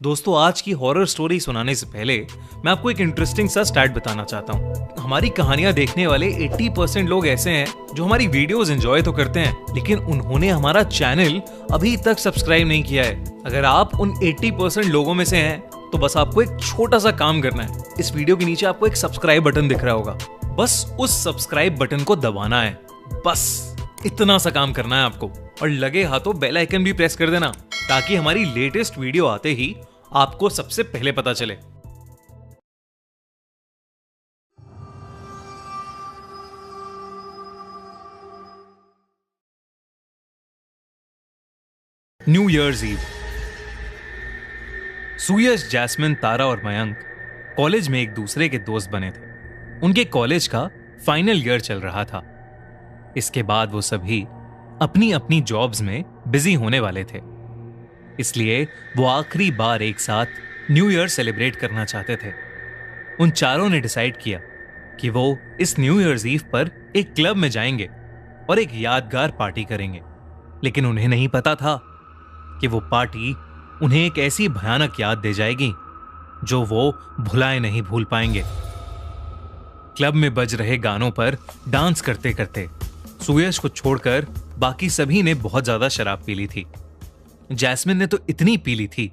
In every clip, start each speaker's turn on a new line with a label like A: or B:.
A: दोस्तों, आज की हॉरर स्टोरी सुनाने से पहले मैं आपको एक इंटरेस्टिंग सा स्टैट बताना चाहता हूँ। हमारी कहानियां देखने वाले 80% लोग ऐसे हैं जो हमारी वीडियोस एंजॉय तो करते हैं, लेकिन उन्होंने हमारा चैनल अभी तक सब्सक्राइब नहीं किया है। अगर आप उन 80% लोगों में से हैं, तो बस आपको एक छोटा सा काम करना है। इस वीडियो के नीचे आपको एक सब्सक्राइब बटन दिख रहा होगा, बस उस सब्सक्राइब बटन को दबाना है। बस इतना सा काम करना है आपको, और लगे हाथों बेल आइकन भी प्रेस कर देना, ताकि हमारी लेटेस्ट वीडियो आते ही आपको सबसे पहले पता चले। New year's eve. Suyash, Jasmine, Tara और मयंक कॉलेज में एक दूसरे के दोस्त बने थे। उनके कॉलेज का फाइनल ईयर चल रहा था। इसके बाद वो सभी अपनी अपनी जॉब्स में बिजी होने वाले थे, इसलिए वो आखिरी बार एक साथ न्यू ईयर सेलिब्रेट करना चाहते थे। उन चारों ने डिसाइड किया कि वो इस न्यू ईयर्स ईव पर एक क्लब में जाएंगे और एक यादगार पार्टी करेंगे। लेकिन उन्हें नहीं पता था कि वो पार्टी उन्हें एक ऐसी भयानक याद दे जाएगी जो वो भुलाए नहीं भूल पाएंगे। क्लब में बज रहे गानों पर डांस करते करते सुयश को छोड़कर बाकी सभी ने बहुत ज्यादा शराब पी ली थी। जैस्मिन ने तो इतनी पी ली थी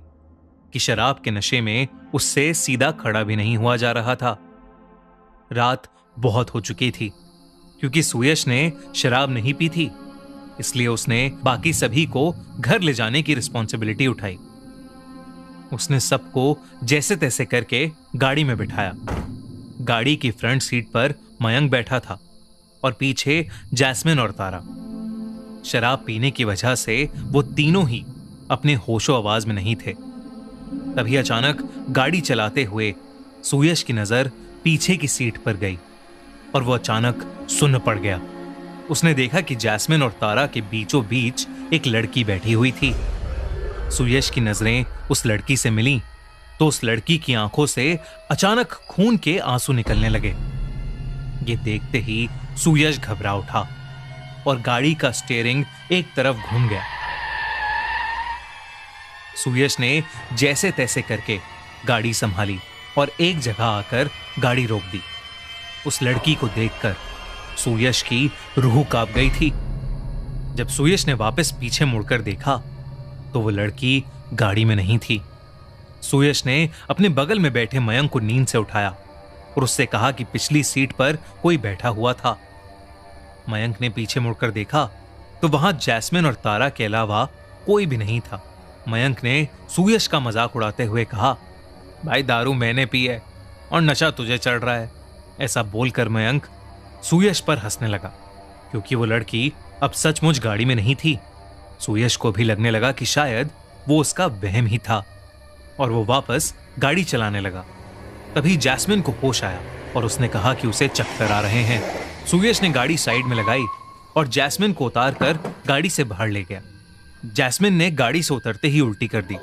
A: कि शराब के नशे में उससे सीधा खड़ा भी नहीं हुआ जा रहा था। रात बहुत हो चुकी थी। क्योंकि सुयश ने शराब नहीं पी थी, इसलिए उसने बाकी सभी को घर ले जाने की रिस्पॉन्सिबिलिटी उठाई। उसने सबको जैसे तैसे करके गाड़ी में बिठाया। गाड़ी की फ्रंट सीट पर मयंक बैठा था और पीछे जैस्मिन और तारा। शराब पीने की वजह से वो तीनों ही अपने होशो आवाज में नहीं थे। तभी अचानक गाड़ी चलाते हुए सुयश की नजर पीछे की सीट पर गई और वो अचानक सुन्न पड़ गया। उसने देखा कि जैस्मिन और तारा के बीचों बीच एक लड़की बैठी हुई थी। सुयश की नजरें उस लड़की से मिली तो उस लड़की की आंखों से अचानक खून के आंसू निकलने लगे। ये देखते ही सुयश घबरा उठा और गाड़ी का स्टीयरिंग एक तरफ घूम गया। सुयश ने जैसे तैसे करके गाड़ी संभाली और एक जगह आकर गाड़ी रोक दी। उस लड़की को देखकर सुयश की रूह कांप गई थी। जब सुयश ने वापस पीछे मुड़कर देखा तो वो लड़की गाड़ी में नहीं थी। सुयश ने अपने बगल में बैठे मयंक को नींद से उठाया और उससे कहा कि पिछली सीट पर कोई बैठा हुआ था। मयंक ने पीछे मुड़कर देखा तो वहां जैस्मिन और तारा के अलावा कोई भी नहीं था। मयंक ने सुयश का मजाक उड़ाते हुए कहा, भाई दारू मैंने पी है और नशा तुझे चढ़ रहा है। ऐसा बोलकर मयंक सुयश पर हंसने लगा, क्योंकि वो लड़की अब सचमुच गाड़ी में नहीं थी। सुयश को भी लगने लगा कि शायद वो उसका वहम ही था और वो वापस गाड़ी चलाने लगा। तभी जैस्मिन को होश आया और उसने कहा कि उसे चक्कर आ रहे हैं। सुयश ने गाड़ी साइड में लगाई और जैस्मिन को उतार कर गाड़ी से बाहर ले गया। जैस्मिन ने गाड़ी से उतरते ही उल्टी कर दी।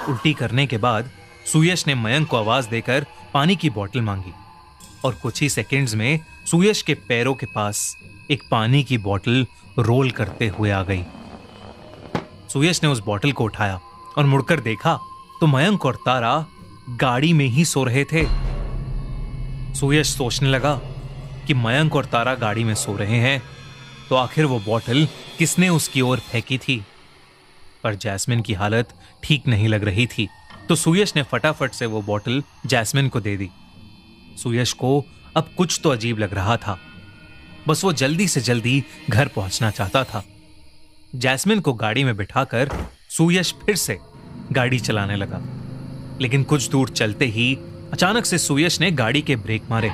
A: उल्टी करने के बाद सुयश ने मयंक को आवाज देकर पानी की बोतल मांगी और कुछ ही सेकंड्स में सुयश के पैरों के पास एक पानी की बोतल रोल करते हुए आ गई। सुयश ने उस बोतल को उठाया और मुड़कर देखा तो मयंक और तारा गाड़ी में ही सो रहे थे। सुयश सोचने लगा कि मयंक और तारा गाड़ी में सो रहे हैं तो आखिर वो बोतल किसने उसकी ओर फेंकी थी। पर जैस्मिन की हालत ठीक नहीं लग रही थी, तो सुयश ने फटाफट से वो बोतल जैस्मिन को दे दी। सुयश को अब कुछ तो अजीब लग रहा था, बस वो जल्दी से जल्दी घर पहुंचना चाहता था। जैस्मिन को गाड़ी में बिठाकर सुयश फिर से गाड़ी चलाने लगा, लेकिन कुछ दूर चलते ही अचानक से सुयश ने गाड़ी के ब्रेक मारे।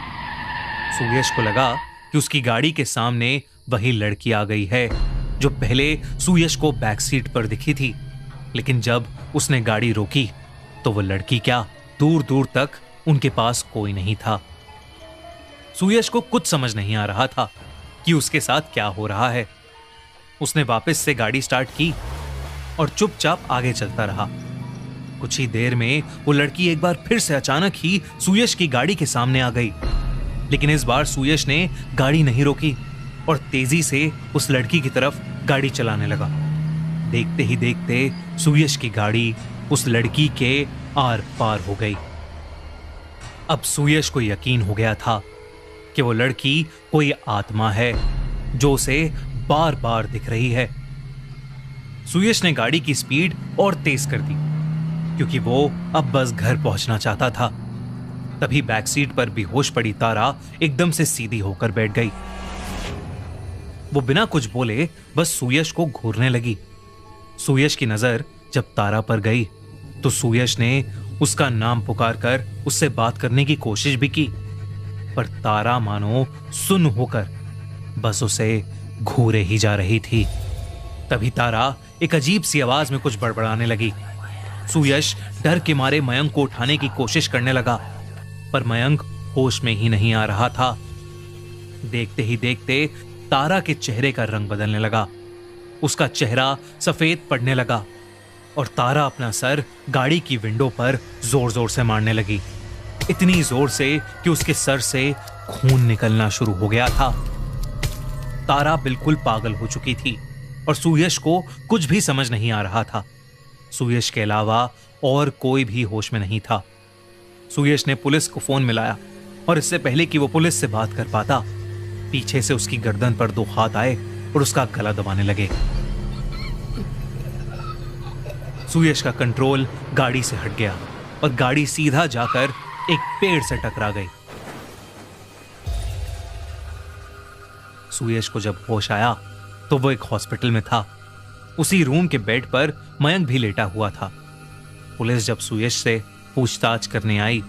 A: सुयश को लगा कि उसकी गाड़ी के सामने वही लड़की आ गई है जो पहले सुयश को बैक सीट पर दिखी थी। लेकिन जब उसने गाड़ी रोकी तो वो लड़की क्या, दूर दूर तक उनके पास कोई नहीं था। सुयश को कुछ समझ नहीं आ रहा था कि उसके साथ क्या हो रहा है। उसने वापस से गाड़ी स्टार्ट की और चुपचाप आगे चलता रहा। कुछ ही देर में वो लड़की एक बार फिर से अचानक ही सुयश की गाड़ी के सामने आ गई, लेकिन इस बार सुयश ने गाड़ी नहीं रोकी और तेजी से उस लड़की की तरफ गाड़ी चलाने लगा। देखते ही देखते सुयश की गाड़ी उस लड़की के आर पार हो गई। अब सुयश को यकीन हो गया था कि वो लड़की कोई आत्मा है जो उसे बार बार दिख रही है। सुयश ने गाड़ी की स्पीड और तेज कर दी क्योंकि वो अब बस घर पहुंचना चाहता था। तभी बैक सीट पर बेहोश पड़ी तारा एकदम से सीधी होकर बैठ गई। वो बिना कुछ बोले बस सुयश को घूरने लगी। सुयश की नजर जब तारा पर गई तो सुयश ने उसका नाम पुकार कर उससे बात करने की कोशिश भी की, पर तारा मानो सुन होकर बस उसे घूरे ही जा रही थी। तभी तारा एक अजीब सी आवाज में कुछ बड़बड़ाने लगी। सुयश डर के मारे मयंक को उठाने की कोशिश करने लगा, पर मयंक होश में ही नहीं आ रहा था। देखते ही देखते तारा के चेहरे का रंग बदलने लगा। उसका चेहरा सफेद पड़ने लगा और तारा अपना सर गाड़ी की विंडो पर जोर जोर से मारने लगी, इतनी जोर से कि उसके सर से खून निकलना शुरू हो गया था। तारा बिल्कुल पागल हो चुकी थी और सुयश को कुछ भी समझ नहीं आ रहा था। सुयश के अलावा और कोई भी होश में नहीं था। सुयश ने पुलिस को फोन मिलाया और इससे पहले कि वो पुलिस से बात कर पाता, पीछे से उसकी गर्दन पर 2 हाथ आए और उसका गला दबाने लगे। सुयश का कंट्रोल गाड़ी से हट गया और गाड़ी सीधा जाकर एक पेड़ से टकरा गई। सुयश को जब होश आया तो वो एक हॉस्पिटल में था। उसी रूम के बेड पर मयंक भी लेटा हुआ था। पुलिस जब सुयश से पूछताछ करने आई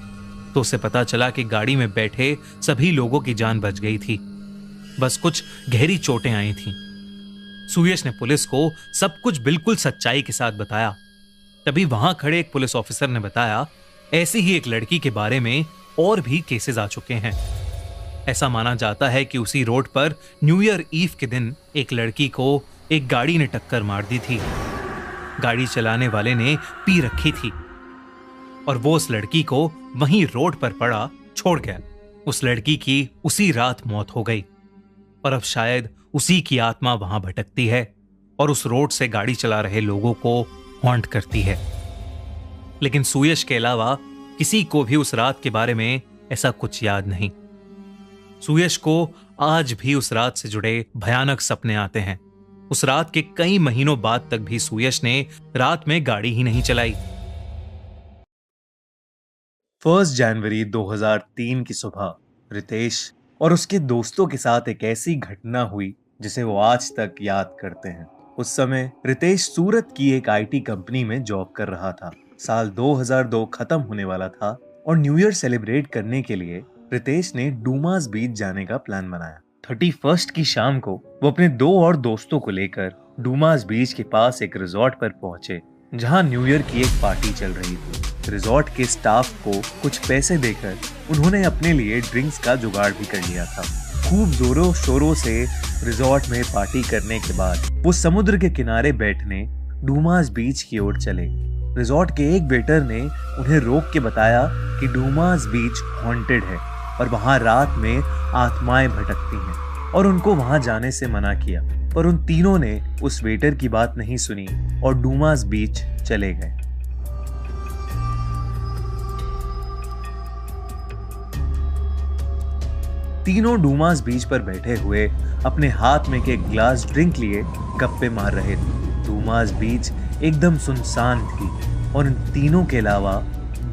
A: तो उसे पता चला कि गाड़ी में बैठे सभी लोगों की जान बच गई थी, बस कुछ गहरी चोटें आई थीं। सुयश ने पुलिस को सब कुछ बिल्कुल सच्चाई के साथ बताया। तभी वहां खड़े एक पुलिस ऑफिसर ने बताया, ऐसी ही एक लड़की के बारे में और भी केसेस आ चुके हैं। ऐसा माना जाता है कि उसी रोड पर न्यू ईयर ईव के दिन एक लड़की को एक गाड़ी ने टक्कर मार दी थी। गाड़ी चलाने वाले ने पी रखी थी और वो उस लड़की को वहीं रोड पर पड़ा छोड़ गया। उस लड़की की उसी रात मौत हो गई और अब शायद उसी की आत्मा वहां भटकती है और उस रोड से गाड़ी चला रहे लोगों को हॉन्ट करती है। लेकिन सुयश के अलावा किसी को भी उस रात के बारे में ऐसा कुछ याद नहीं। सुयश को आज भी उस रात से जुड़े भयानक सपने आते हैं। उस रात के कई महीनों बाद तक भी सुयश ने रात में गाड़ी ही नहीं चलाई।
B: 1 जनवरी 2003 की सुबह रितेश और उसके दोस्तों के साथ एक ऐसी घटना हुई जिसे वो आज तक याद करते हैं। उस समय रितेश सूरत की एक आईटी कंपनी में जॉब कर रहा था। साल 2002 खत्म होने वाला था और न्यू ईयर सेलिब्रेट करने के लिए रितेश ने डूमास बीच जाने का प्लान बनाया। 31 की शाम को वो अपने 2 और दोस्तों को लेकर डूमास बीच के पास एक रिजॉर्ट पर पहुंचे, जहां न्यू ईयर की एक पार्टी चल रही थी। रिजॉर्ट के स्टाफ को कुछ पैसे देकर उन्होंने अपने लिए ड्रिंक्स का जुगाड़ भी कर लिया था। खूब जोरों शोरों से रिजॉर्ट में पार्टी करने के बाद वो समुद्र के किनारे बैठने डूमास बीच की ओर चले। रिजॉर्ट के एक वेटर ने उन्हें रोक के बताया कि डूमास बीच हॉन्टेड है और वहां रात में आत्माएं भटकती हैं और उनको वहां जाने से मना किया। पर उन तीनों ने उस वेटर की बात नहीं सुनी और डूमास बीच चले गए। तीनों डूमास बीच पर बैठे हुए अपने हाथ में के ग्लास ड्रिंक लिए गप्पे मार रहे थे। डूमास बीच एकदम सुनसान थी और इन तीनों के अलावा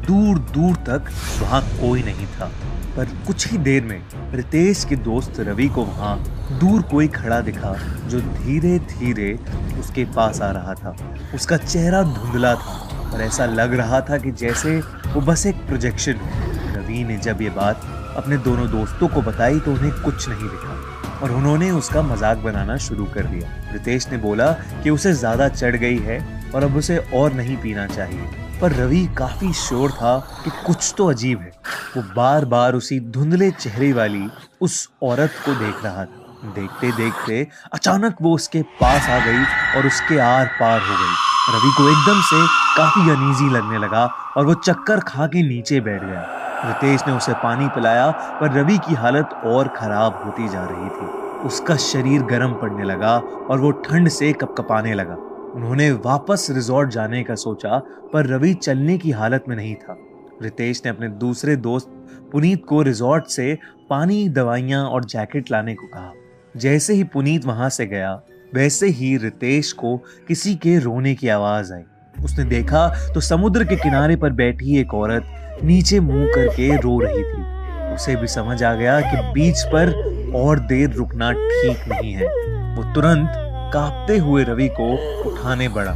B: दूर दूर तक वहां कोई नहीं था। पर कुछ ही देर में रितेश के दोस्त रवि को वहां दूर कोई खड़ा दिखा जो धीरे धीरे उसके पास आ रहा था। उसका चेहरा धुंधला था और ऐसा लग रहा था कि जैसे वो बस एक प्रोजेक्शन है। रवि ने जब ये बात अपने दोनों दोस्तों को बताई तो उन्हें कुछ नहीं दिखा और उन्होंने उसका मजाक बनाना शुरू कर दिया। रितेश ने बोला कि उसे ज्यादा चढ़ गई है और अब उसे और नहीं पीना चाहिए, पर रवि काफी श्योर था कि कुछ तो अजीब है। वो बार बार उसी धुंधले चेहरे वाली उस औरत को देख रहा था। देखते देखते अचानक वो उसके पास आ गई और उसके आर पार हो गई। रवि को एकदम से काफी अनईजी लगने लगा और वो चक्कर खा के नीचे बैठ गया। रितेश ने उसे पानी पिलाया पर रवि की हालत और खराब होती जा रही थी। उसका शरीर गर्म पड़ने लगा और वो ठंड से कपकपाने लगा। उन्होंने वापस रिजॉर्ट जाने का सोचा, पर रवि चलने की हालत में नहीं था। रितेश ने अपने दूसरे दोस्त पुनीत को रिजॉर्ट से पानी, दवाइयां और जैकेट लाने को कहा। जैसे ही पुनीत वहां से गया, वैसे ही रितेश को किसी के रोने की आवाज आई। उसने देखा तो समुद्र के किनारे पर बैठी एक औरत नीचे मुंह करके रो रही थी। उसे भी समझ आ गया कि बीच पर और देर रुकना ठीक नहीं है। वो तुरंत कांपते हुए रवि को उठाने बढ़ा।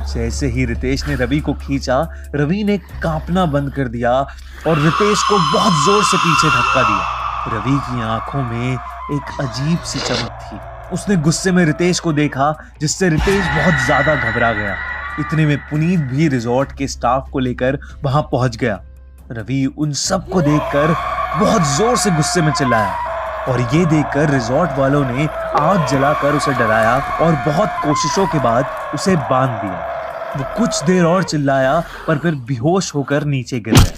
B: जैसे ही रितेश ने रवि को खींचा, रवि ने कांपना बंद कर दिया और रितेश को बहुत जोर से पीछे धक्का दिया। रवि की आंखों में एक अजीब सी चमक थी। उसने गुस्से में रितेश को देखा, जिससे रितेश बहुत ज्यादा घबरा गया। इतने में पुनीत भी रिजॉर्ट के स्टाफ को लेकर वहां पहुंच गया। रवि उन सब को देखकर बहुत जोर से गुस्से में चिल्लाया और ये देखकर रिजॉर्ट वालों ने आग जलाकर उसे डराया और बहुत कोशिशों के बाद उसे बांध दिया। वो कुछ देर और चिल्लाया, पर फिर बेहोश होकर नीचे गिर गया।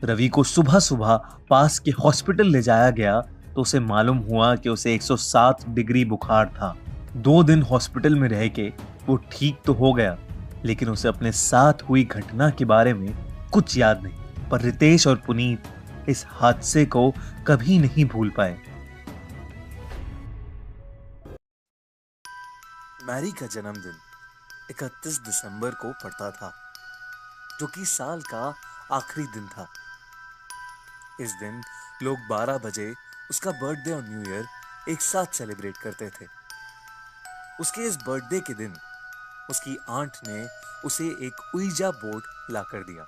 B: रवि को सुबह सुबह पास के हॉस्पिटल ले जाया गया तो उसे मालूम हुआ कि उसे 107 डिग्री बुखार था। 2 दिन हॉस्पिटल में रह के वो ठीक तो हो गया, लेकिन उसे अपने साथ हुई घटना के बारे में कुछ याद नहीं। पर रितेश और पुनीत इस हादसे को कभी नहीं भूल पाए।
C: मैरी का जन्मदिन 31 दिसंबर को पड़ता था, जो कि साल का आखिरी दिन था। इस दिन लोग 12 बजे उसका बर्थडे और न्यू ईयर एक साथ सेलिब्रेट करते थे। उसके इस बर्थडे के दिन उसकी आंट ने उसे एक उइजा बोर्ड ला कर दिया।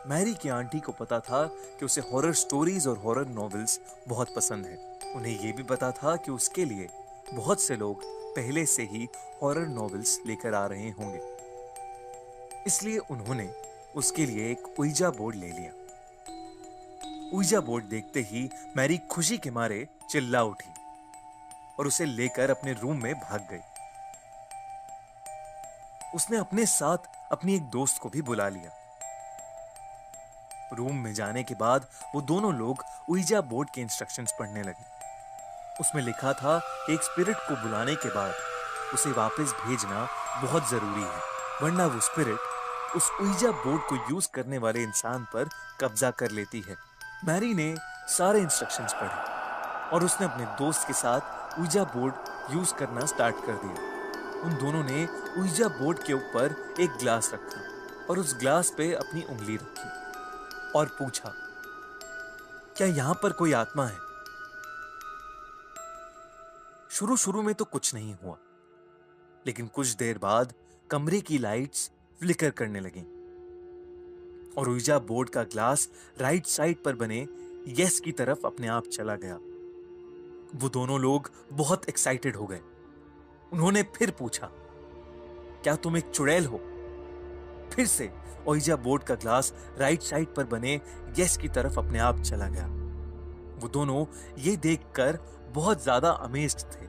C: मैरी की आंटी को पता था कि उसे हॉरर स्टोरीज और हॉरर नॉवेल्स बहुत पसंद है। उन्हें यह भी पता था कि उसके लिए बहुत से लोग पहले से ही हॉरर नॉवेल्स लेकर आ रहे होंगे, इसलिए उन्होंने उसके लिए एक उइजा बोर्ड ले लिया। उइजा बोर्ड देखते ही मैरी खुशी के मारे चिल्ला उठी और उसे लेकर अपने रूम में भाग गई। उसने अपने साथ अपनी एक दोस्त को भी बुला लिया। रूम में जाने के बाद वो दोनों लोग उइजा बोर्ड के इंस्ट्रक्शंस पढ़ने लगे। उसमें लिखा था एक स्पिरिट को बुलाने के बाद उसे वापस भेजना बहुत जरूरी है, वरना वो स्पिरिट उस उइजा बोर्ड को यूज करने वाले इंसान पर कब्जा कर लेती है। मैरी ने सारे इंस्ट्रक्शंस पढ़े और उसने अपने दोस्त के साथ उइजा बोर्ड यूज करना स्टार्ट कर दिया। उन दोनों ने उइजा बोर्ड के ऊपर एक ग्लास रखा और उस ग्लास पे अपनी उंगली रखी और पूछा, क्या यहां पर कोई आत्मा है? शुरू में तो कुछ नहीं हुआ, लेकिन कुछ देर बाद कमरे की लाइट्स फ्लिकर करने लगी और उइजा बोर्ड का ग्लास राइट साइड पर बने यस की तरफ अपने आप चला गया। वो दोनों लोग बहुत एक्साइटेड हो गए। उन्होंने फिर पूछा, क्या तुम एक चुड़ैल हो? फिर से उइजा बोर्ड का ग्लास राइट साइड पर बने यस की तरफ अपने आप चला गया। वो दोनों ये देखकर बहुत ज्यादा अमेज्ड थे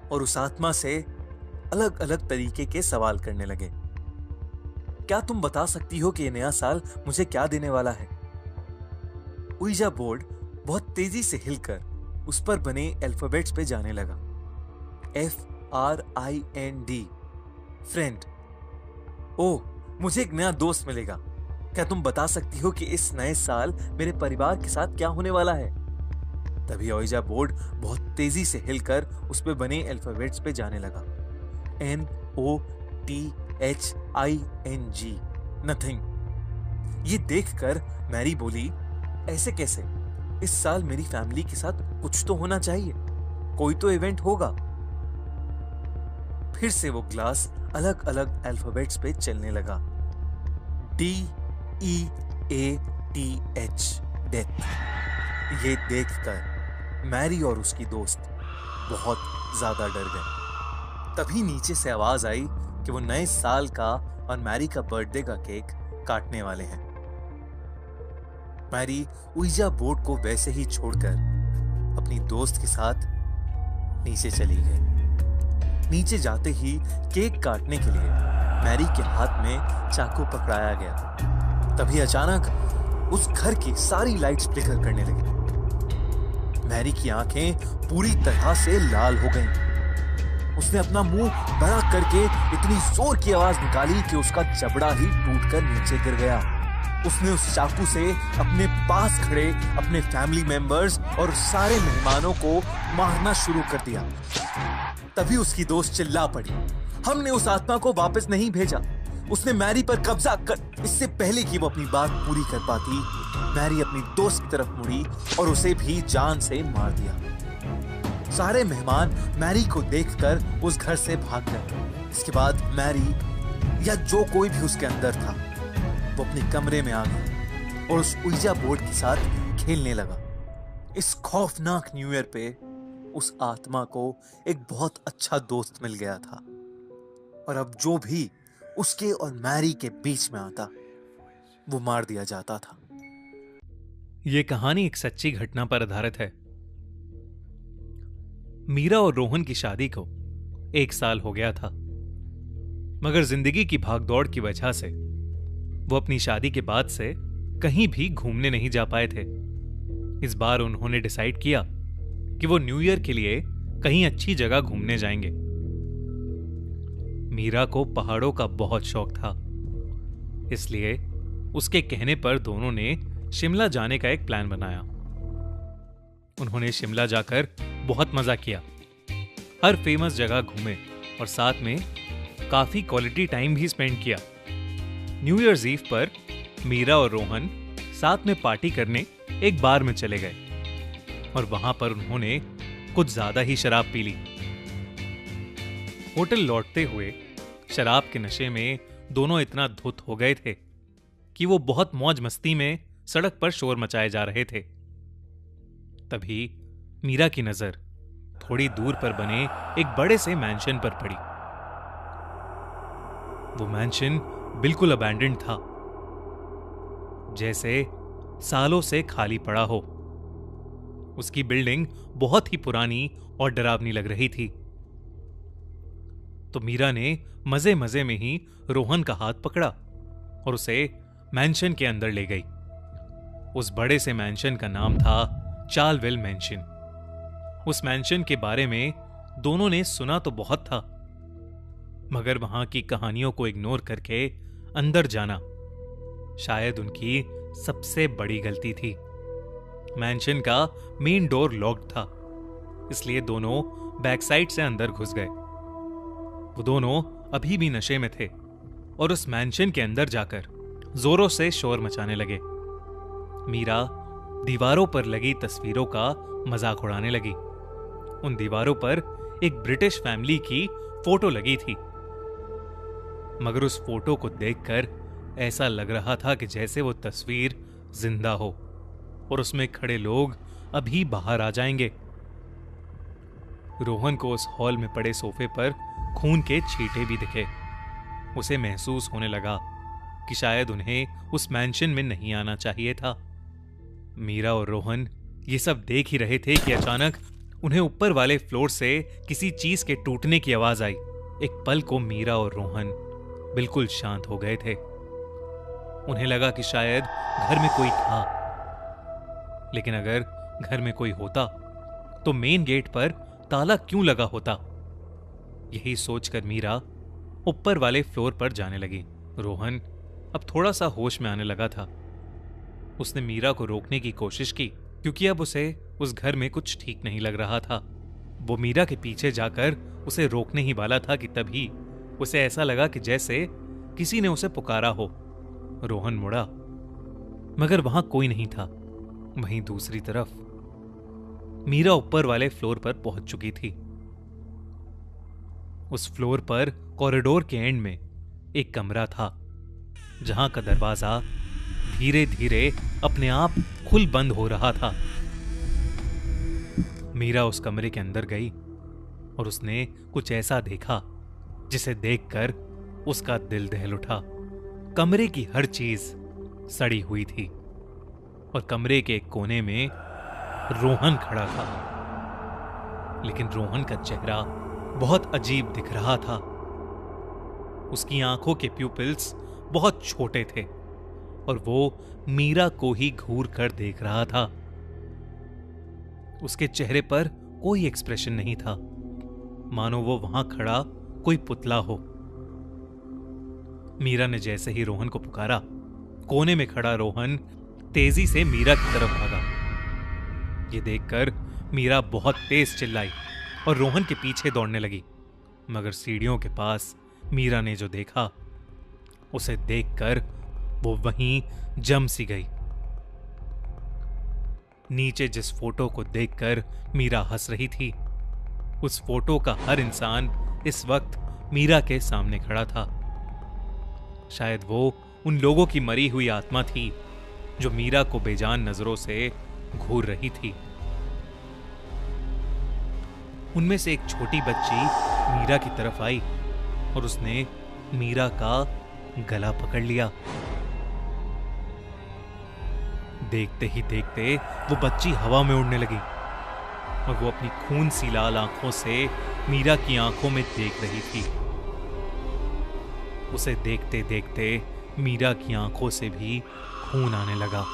C: और उस आत्मा से अलग अलग तरीके के सवाल करने लगे। क्या तुम बता सकती हो कि ये नया साल मुझे क्या देने वाला है? उइजा बोर्ड बहुत तेजी से हिलकर उस पर बने अल्फाबेट्स पे जाने लगा। FRIND, friend. ओह, मुझे एक नया दोस्त मिलेगा। क्या तुम बता सकती हो कि इस नए साल मेरे परिवार के साथ क्या होने वाला है? तभी उइजा बोर्ड बहुत तेजी से हिलकर उस पे बने अल्फाबेट्स पे जाने लगा। NOTHING, nothing. ये देखकर मैरी बोली, ऐसे कैसे? इस साल मेरी फैमिली के साथ कुछ तो होना चाहिए, कोई तो इवेंट होगा। फिर से वो ग्लास अलग अलग अल्फाबेट्स पे चलने लगा। DEATH, death. ये देखकर मैरी और उसकी दोस्त बहुत ज्यादा डर गए। तभी नीचे से आवाज आई कि वो नए साल का और मैरी का बर्थडे का केक काटने वाले हैं। मैरी उइजा बोर्ड को वैसे ही छोड़कर अपनी दोस्त के साथ नीचे चली गई। नीचे जाते ही केक काटने के लिए मैरी के हाथ में चाकू पकड़ाया गया। तभी अचानक उस घर की सारी लाइट्स फ्लिकर करने लगी। मैरी की आंखें पूरी तरह से लाल हो गईं। उसने अपना मुंह बड़ा करके इतनी जोर की आवाज निकाली कि उसका जबड़ा ही टूटकर नीचे गिर गया। उसने उस चाकू से अपने पास खड़े अपने फैमिली मेंबर्स और सारे मेहमानों को मारना शुरू कर दिया। तभी उसकी दोस्त चिल्ला पड़ी, हमने उस आत्मा को वापस नहीं भेजा। उसने मैरी पर कब्जा कर। इससे पहले कि वो अपनी बात पूरी कर पाती, मैरी अपनी दोस्त की तरफ मुड़ी और उसे भी जान से मार दिया। सारे मेहमान मैरी को देखकर उस घर से भाग गए। इसके बाद मैरी या जो कोई भी उसके अंदर था वो अपने कमरे में आ गया और उस उइजा बोर्ड के साथ खेलने लगा। इस खौफनाक न्यू ईयर पे उस आत्मा को एक बहुत अच्छा दोस्त मिल गया था और अब जो भी उसके और मैरी के बीच में आता वो मार दिया जाता था।
A: यह कहानी एक सच्ची घटना पर आधारित है। मीरा और रोहन की शादी को 1 साल हो गया था, मगर जिंदगी की भागदौड़ की वजह से वो अपनी शादी के बाद से कहीं भी घूमने नहीं जा पाए थे। इस बार उन्होंने डिसाइड किया कि वो न्यू ईयर के लिए कहीं अच्छी जगह घूमने जाएंगे। मीरा को पहाड़ों का बहुत शौक था, इसलिए उसके कहने पर दोनों ने शिमला जाने का एक प्लान बनाया। उन्होंने शिमला जाकर बहुत मजा किया, हर फेमस जगह घूमे और साथ में काफी क्वालिटी टाइम भी स्पेंड किया। न्यू ईयर्स ईव पर मीरा और रोहन साथ में पार्टी करने एक बार में चले गए और वहां पर उन्होंने कुछ ज्यादा ही शराब पी ली। होटल लौटते हुए शराब के नशे में दोनों इतना धुत हो गए थे कि वो बहुत मौज मस्ती में सड़क पर शोर मचाए जा रहे थे। तभी मीरा की नजर थोड़ी दूर पर बने एक बड़े से मैंशन पर पड़ी। वो मैंशन बिल्कुल अबैंडन्ड था, जैसे सालों से खाली पड़ा हो। उसकी बिल्डिंग बहुत ही पुरानी और डरावनी लग रही थी। तो मीरा ने मजे मजे में ही रोहन का हाथ पकड़ा और उसे मैंशन के अंदर ले गई। उस बड़े से मैंशन का नाम था चार्लविल मैंशन। उस मैंशन के बारे में दोनों ने सुना तो बहुत था, मगर वहां की कहानियों को इग्नोर करके अंदर जाना शायद उनकी सबसे बड़ी गलती थी। मैंशन का मेन डोर लॉक्ड था, इसलिए दोनों बैक साइड से अंदर घुस गए। वो दोनों अभी भी नशे में थे और उस मैंशन के अंदर जाकर जोरों से शोर मचाने लगे। मीरा दीवारों पर लगी तस्वीरों का मजाक उड़ाने लगी। उन दीवारों पर एक ब्रिटिश फैमिली की फोटो लगी थी, मगर उस फोटो को देखकर ऐसा लग रहा था कि जैसे वो तस्वीर जिंदा हो और उसमें खड़े लोग अभी बाहर आ जाएंगे। रोहन को उस हॉल में पड़े सोफे पर खून के छींटे भी दिखे। उसे महसूस होने लगा कि शायद उन्हें उस मैंशन में नहीं आना चाहिए था। मीरा और रोहन ये सब देख ही रहे थे कि अचानक उन्हें ऊपर वाले फ्लोर से किसी चीज के टूटने की आवाज आई। एक पल को मीरा और रोहन बिल्कुल शांत हो गए थे। उन्हें लगा कि शायद घर में कोई था, लेकिन अगर घर में कोई होता तो मेन गेट पर ताला क्यों लगा होता। यही सोचकर मीरा ऊपर वाले फ्लोर पर जाने लगी। रोहन अब थोड़ा सा होश में आने लगा था। उसने मीरा को रोकने की कोशिश की, क्योंकि अब उसे उस घर में कुछ ठीक नहीं लग रहा था। वो मीरा के पीछे जाकर उसे रोकने ही वाला था कि तभी उसे ऐसा लगा कि जैसे किसी ने उसे पुकारा हो। रोहन मुड़ा, मगर वहां कोई नहीं था। वहीं दूसरी तरफ मीरा ऊपर वाले फ्लोर पर पहुंच चुकी थी। उस फ्लोर पर कॉरिडोर के एंड में एक कमरा था, जहां का दरवाजा धीरे धीरे अपने आप खुल बंद हो रहा था। मीरा उस कमरे के अंदर गई और उसने कुछ ऐसा देखा जिसे देखकर उसका दिल दहल उठा। कमरे की हर चीज सड़ी हुई थी और कमरे के एक कोने में रोहन खड़ा था, लेकिन रोहन का चेहरा बहुत अजीब दिख रहा था। उसकी आंखों के प्यूपिल्स बहुत छोटे थे और वो मीरा को ही घूर कर देख रहा था। उसके चेहरे पर कोई एक्सप्रेशन नहीं था। मानो वो वहां खड़ा कोई पुतला हो। मीरा ने जैसे ही रोहन को पुकारा, कोने में खड़ा रोहन तेजी से मीरा की तरफ भागा। ये देखकर मीरा बहुत तेज चिल्लाई और रोहन के पीछे दौड़ने लगी। मगर सीढ़ियों के पास मीरा ने जो देखा, उसे देखकर वो वहीं जम सी गई। नीचे जिस फोटो को देखकर मीरा हंस रही थी, उस फोटो का हर इंसान इस वक्त मीरा के सामने खड़ा था। शायद वो उन लोगों की मरी हुई आत्मा थी जो मीरा को बेजान नजरों से घूर रही थी। उनमें से एक छोटी बच्ची मीरा की तरफ आई और उसने मीरा का गला पकड़ लिया। देखते ही देखते वो बच्ची हवा में उड़ने लगी और वो अपनी खून सी लाल आंखों से मीरा की आंखों में देख रही थी। उसे देखते देखते मीरा की आंखों से भी खून आने लगा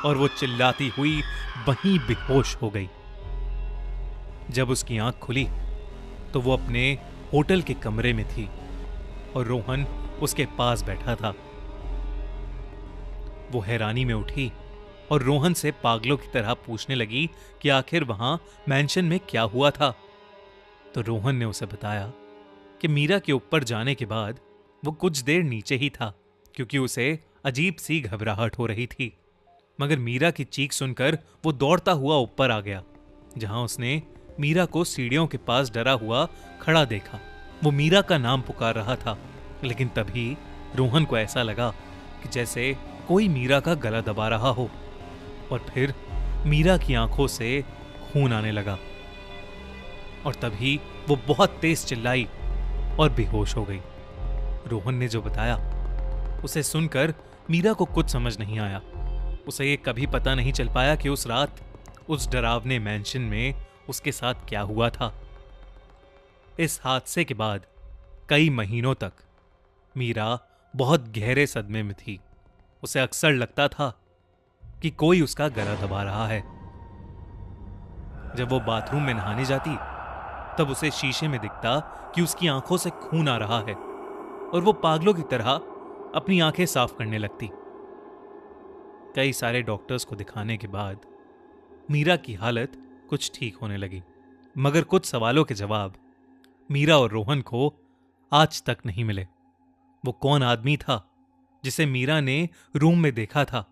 A: और वो चिल्लाती हुई वहीं बेहोश हो गई। जब उसकी आंख खुली तो वो अपने होटल के कमरे में थी और रोहन उसके पास बैठा था। वो हैरानी में उठी और रोहन से पागलों की तरह पूछने लगी कि आखिर वहां मैंशन में क्या हुआ था। तो रोहन ने उसे बताया कि मीरा के ऊपर जाने के बाद वो कुछ देर नीचे ही था, क्योंकि उसे अजीब सी घबराहट हो रही थी। मगर मीरा की चीख सुनकर वो दौड़ता हुआ ऊपर आ गया, जहां उसने मीरा को सीढ़ियों के पास डरा हुआ खड़ा देखा। वो मीरा का नाम पुकार रहा था, लेकिन तभी रोहन को ऐसा लगा कि जैसे कोई मीरा का गला दबा रहा हो, और फिर मीरा की आंखों से खून आने लगा और तभी वो बहुत तेज चिल्लाई और बेहोश हो गई। रोहन ने जो बताया उसे सुनकर मीरा को कुछ समझ नहीं आया। उसे ये कभी पता नहीं चल पाया कि उस रात उस डरावने मैंशन में उसके साथ क्या हुआ था। इस हादसे के बाद कई महीनों तक मीरा बहुत गहरे सदमे में थी। उसे अक्सर लगता था कि कोई उसका गला दबा रहा है। जब वो बाथरूम में नहाने जाती तब उसे शीशे में दिखता कि उसकी आंखों से खून आ रहा है और वो पागलों की तरह अपनी आंखें साफ करने लगती। कई सारे डॉक्टर्स को दिखाने के बाद मीरा की हालत कुछ ठीक होने लगी, मगर कुछ सवालों के जवाब मीरा और रोहन को आज तक नहीं मिले। वो कौन आदमी था जिसे मीरा ने रूम में देखा था,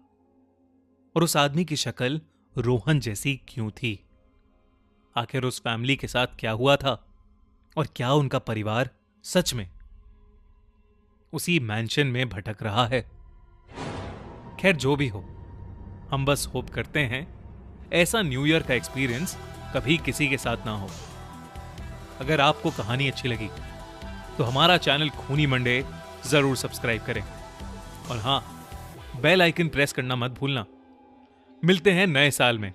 A: और उस आदमी की शक्ल रोहन जैसी क्यों थी? आखिर उस फैमिली के साथ क्या हुआ था, और क्या उनका परिवार सच में उसी मैंशन में भटक रहा है? खैर, जो भी हो, हम बस होप करते हैं ऐसा न्यू ईयर का एक्सपीरियंस कभी किसी के साथ ना हो। अगर आपको कहानी अच्छी लगी तो हमारा चैनल खूनी मंडे जरूर सब्सक्राइब करें, और हां, बेल आइकन प्रेस करना मत भूलना। मिलते हैं नए साल में